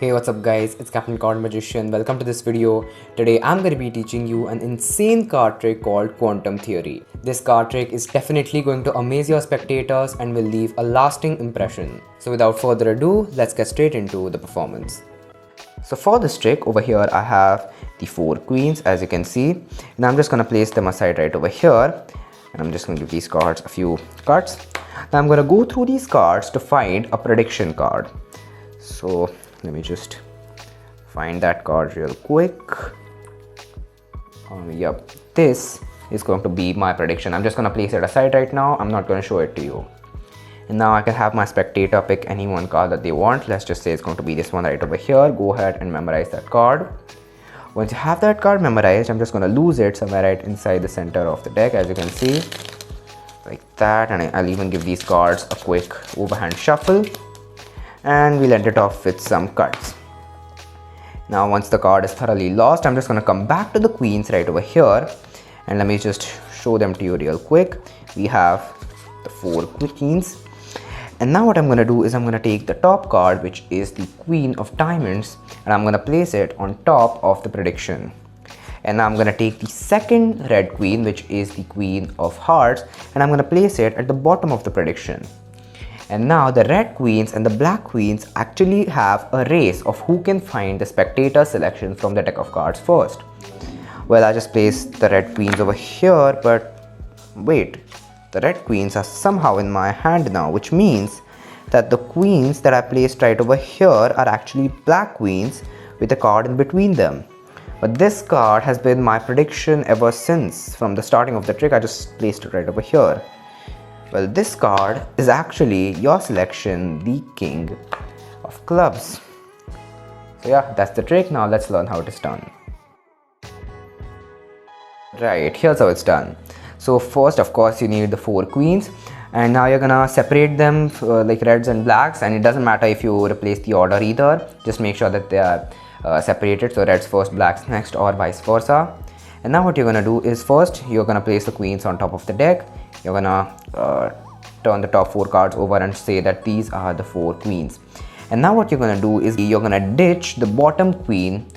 Hey, what's up guys, it's Captain Card Magician. Welcome to this video. Today I'm going to be teaching you an insane card trick called Quantum Theory. This card trick is definitely going to amaze your spectators and will leave a lasting impression. So without further ado, let's get straight into the performance. So for this trick over here I have the 4 queens as you can see. Now I'm just going to place them aside right over here. And I'm just going to give these cards a few cards. Now I'm going to go through these cards to find a prediction card. So let me just find that card real quick. Yep, this is going to be my prediction. I'm just going to place it aside right now. I'm not going to show it to you. And now I can have my spectator pick any one card that they want. Let's just say it's going to be this one right over here. Go ahead and memorize that card. Once you have that card memorized, I'm just going to lose it somewhere right inside the center of the deck, as you can see, like that. And I'll even give these cards a quick overhand shuffle. And we'll end it off with some cards. Now once the card is thoroughly lost, I'm just going to come back to the queens right over here, and let me just show them to you real quick. We have the 4 queens, and now what I'm going to do is I'm going to take the top card, which is the Queen of Diamonds, and I'm going to place it on top of the prediction. And now I'm going to take the second red queen, which is the Queen of Hearts, and I'm going to place it at the bottom of the prediction. And now the red queens and the black queens actually have a race of who can find the spectator selection from the deck of cards first. Well, I just placed the red queens over here, but wait, the red queens are somehow in my hand now, which means that the queens that I placed right over here are actually black queens with a card in between them. But this card has been my prediction ever since. From the starting of the trick, I just placed it right over here. Well, this card is actually your selection, the King of Clubs. So yeah, that's the trick. Now let's learn how it is done. Right, here's how it's done. So first, of course, you need the 4 queens. And now you're gonna separate them like reds and blacks. And it doesn't matter if you replace the order either. Just make sure that they are separated. So reds first, blacks next, or vice versa. And now what you're gonna do is first, you're gonna place the queens on top of the deck. You're gonna turn the top 4 cards over and say that these are the 4 queens. And now what you're gonna do is you're gonna ditch the bottom queen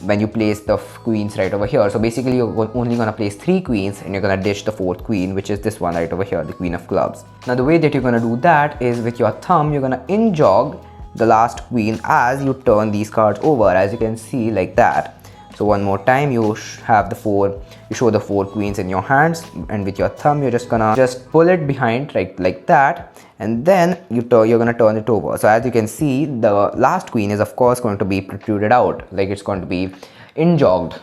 when you place the queens right over here. So basically you're only gonna place 3 queens and you're gonna ditch the 4th queen, which is this one right over here, the Queen of Clubs. Now the way that you're gonna do that is with your thumb, you're gonna in-jog the last queen as you turn these cards over, as you can see, like that. So one more time, you have you show the 4 queens in your hands, and with your thumb you're just gonna pull it behind right like that, and then you're gonna turn it over. So as you can see, the last queen is of course going to be protruded out, like it's going to be in-jogged.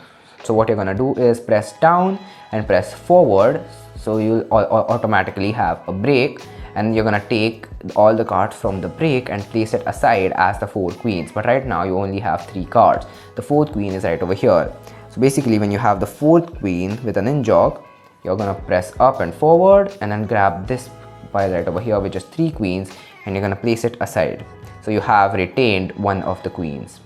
So what you're gonna do is press down and press forward, so you'll automatically have a break, and you're gonna take all the cards from the break and place it aside as the 4 queens. But right now you only have 3 cards. The 4th queen is right over here. So basically when you have the 4th queen with an in-jog, you're gonna press up and forward and then grab this pile right over here, which is 3 queens, and you're gonna place it aside. So you have retained one of the queens.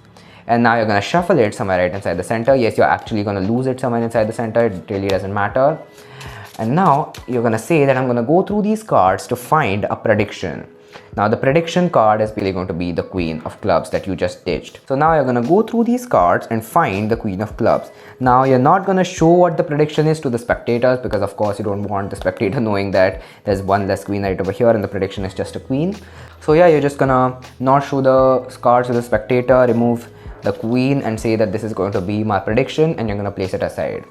And now you're gonna shuffle it somewhere right inside the center. Yes, you're actually gonna lose it somewhere inside the center. It really doesn't matter. And now you're gonna say that I'm gonna go through these cards to find a prediction. Now the prediction card is really going to be the Queen of Clubs that you just ditched. So now you're gonna go through these cards and find the Queen of Clubs. Now you're not gonna show what the prediction is to the spectators, because of course you don't want the spectator knowing that there's one less queen right over here and the prediction is just a queen. So yeah, you're just gonna not show the cards to the spectator, remove the queen and say that this is going to be my prediction, and you're gonna place it aside.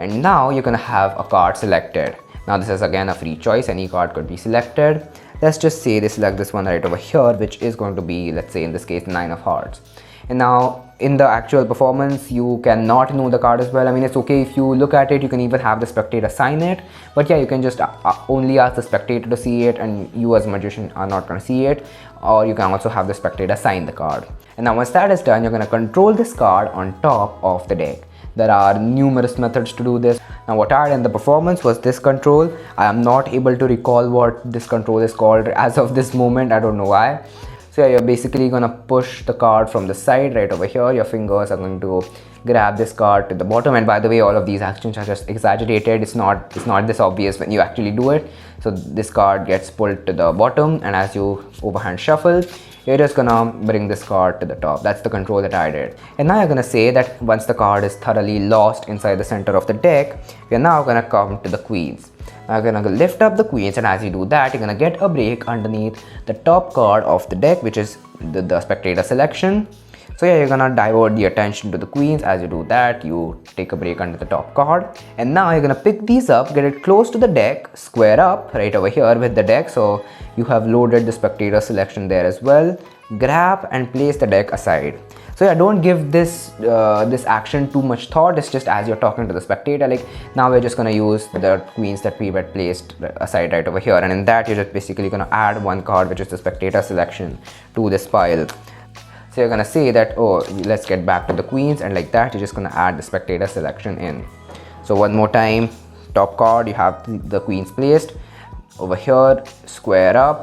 And now you're gonna have a card selected. Now this is again a free choice, any card could be selected. Let's just say they select this one right over here, which is going to be, let's say in this case, 9 of Hearts. And now in the actual performance, you cannot know the card as well. I mean, it's okay if you look at it, you can even have the spectator sign it. But yeah, you can just only ask the spectator to see it, and you as a magician are not gonna see it. Or you can also have the spectator sign the card. And now once that is done, you're gonna control this card on top of the deck. There are numerous methods to do this. Now what I had in the performance was this control. I am not able to recall what this control is called as of this moment. I don't know why. So yeah, you're basically gonna push the card from the side right over here. Your fingers are going to grab this card to the bottom, and by the way, all of these actions are just exaggerated. It's not this obvious when you actually do it. So this card gets pulled to the bottom, and as you overhand shuffle, you're just gonna bring this card to the top. That's the control that I did. And now you're gonna say that once the card is thoroughly lost inside the center of the deck, you're now gonna come to the queens. Now you're gonna lift up the queens, and as you do that, you're gonna get a break underneath the top card of the deck, which is the spectator selection. So yeah, you're gonna divert the attention to the queens. As you do that, you take a break under the top card, and now you're gonna pick these up, get it close to the deck, square up right over here with the deck, so you have loaded the spectator selection there as well. Grab and place the deck aside. So yeah, don't give this this action too much thought. It's just as you're talking to the spectator, like now we're just gonna use the queens that we had placed aside right over here, and in that you're just basically gonna add one card, which is the spectator selection, to this pile. So you're gonna say that, oh, let's get back to the queens, and like that you're just gonna add the spectator selection in. So one more time, top card, you have the queens placed over here, square up,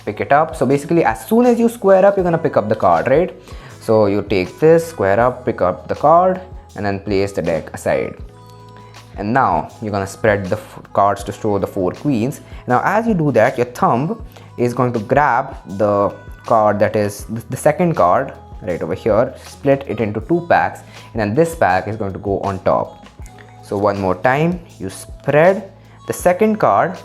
pick it up. So basically as soon as you square up, you're gonna pick up the card, right? So you take this, square up, pick up the card, and then place the deck aside. And now you're gonna spread the cards to show the 4 queens. Now as you do that, your thumb is going to grab the card that is the second card right over here, split it into 2 packs, and then this pack is going to go on top. So one more time, you spread the second card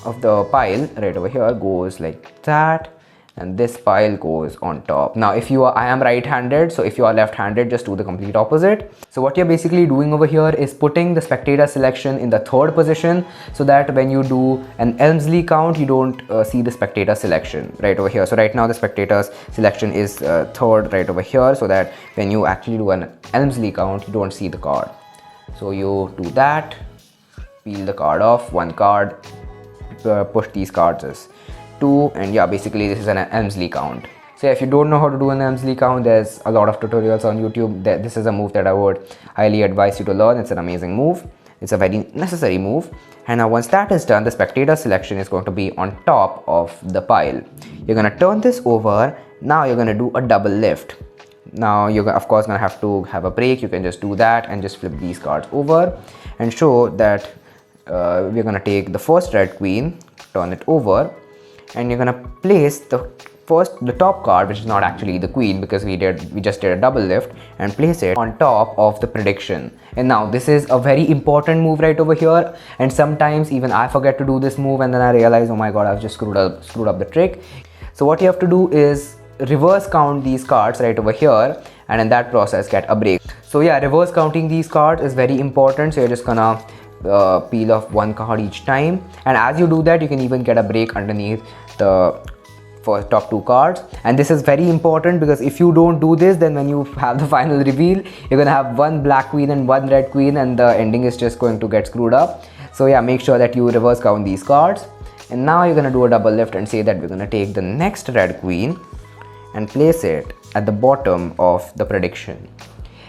of the pile right over here, goes like that, and this pile goes on top. Now I am right-handed, so if you are left-handed, just do the complete opposite. So what you're basically doing over here is putting the spectator selection in the 3rd position, so that when you do an Elmsley count, you don't see the spectator selection right over here. So right now the spectator's selection is 3rd right over here, so that when you actually do an Elmsley count, you don't see the card. So you do that, peel the card off, 1 card, push these cards as 2, and yeah, basically this is an Elmsley count. So yeah, if you don't know how to do an Elmsley count, there's a lot of tutorials on YouTube. This is a move that I would highly advise you to learn. It's an amazing move. It's a very necessary move. And now once that is done, the spectator selection is going to be on top of the pile. You're going to turn this over. Now you're going to do a double lift. Now you're of course going to have to have a break. You can just do that and just flip these cards over and show that we're going to take the first red queen, turn it over, and you're gonna place the top card, which is not actually the queen because we just did a double lift, and place it on top of the prediction. And now this is a very important move right over here, and sometimes even I forget to do this move, and then I realize, oh my god, I've just screwed up the trick. So what you have to do is reverse count these cards right over here, and in that process get a break. So yeah, reverse counting these cards is very important. So you're just gonna peel off 1 card each time, and as you do that, you can even get a break underneath the first top 2 cards. And this is very important because if you don't do this, then when you have the final reveal, you're gonna have 1 black queen and 1 red queen, and the ending is just going to get screwed up. So yeah, make sure that you reverse count these cards. And now you're gonna do a double lift and say that we're gonna take the next red queen and place it at the bottom of the prediction.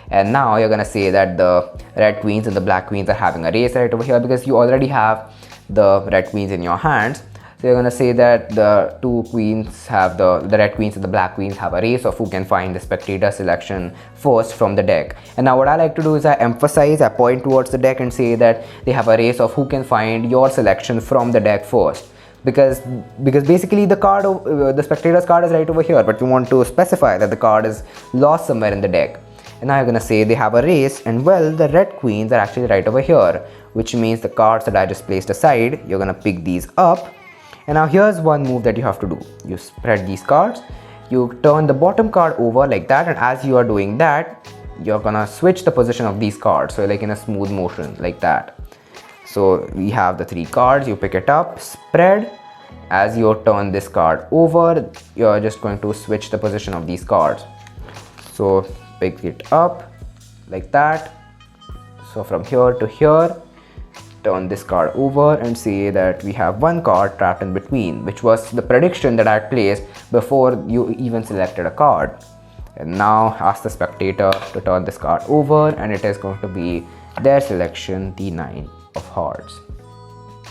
And now you're gonna say that the red queens and the black queens are having a race right over here because you already have the red queens in your hands. So you're gonna say that the 2 queens have the red queens and the black queens have a race of who can find the spectator selection first from the deck. And now what I like to do is I point towards the deck and say that they have a race of who can find your selection from the deck first. Because basically the spectator's card is right over here, but we want to specify that the card is lost somewhere in the deck. And now you're gonna say they have a race, and well, the red queens are actually right over here, which means the cards that I just placed aside, you're gonna pick these up. And now here's one move that you have to do. You spread these cards, you turn the bottom card over like that, and as you are doing that, you're gonna switch the position of these cards, so like in a smooth motion like that. So we have the 3 cards, you pick it up, spread. As you turn this card over, you're just going to switch the position of these cards. So pick it up like that. So from here to here, turn this card over and say that we have 1 card trapped in between, which was the prediction that I placed before you even selected a card. And now ask the spectator to turn this card over, and it is going to be their selection, the 9 of hearts.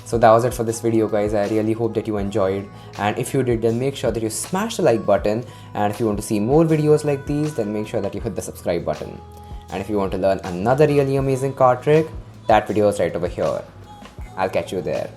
So that was it for this video, guys. I really hope that you enjoyed, and if you did, then make sure that you smash the like button, and if you want to see more videos like these, then make sure that you hit the subscribe button. And if you want to learn another really amazing card trick, that video is right over here. I'll catch you there.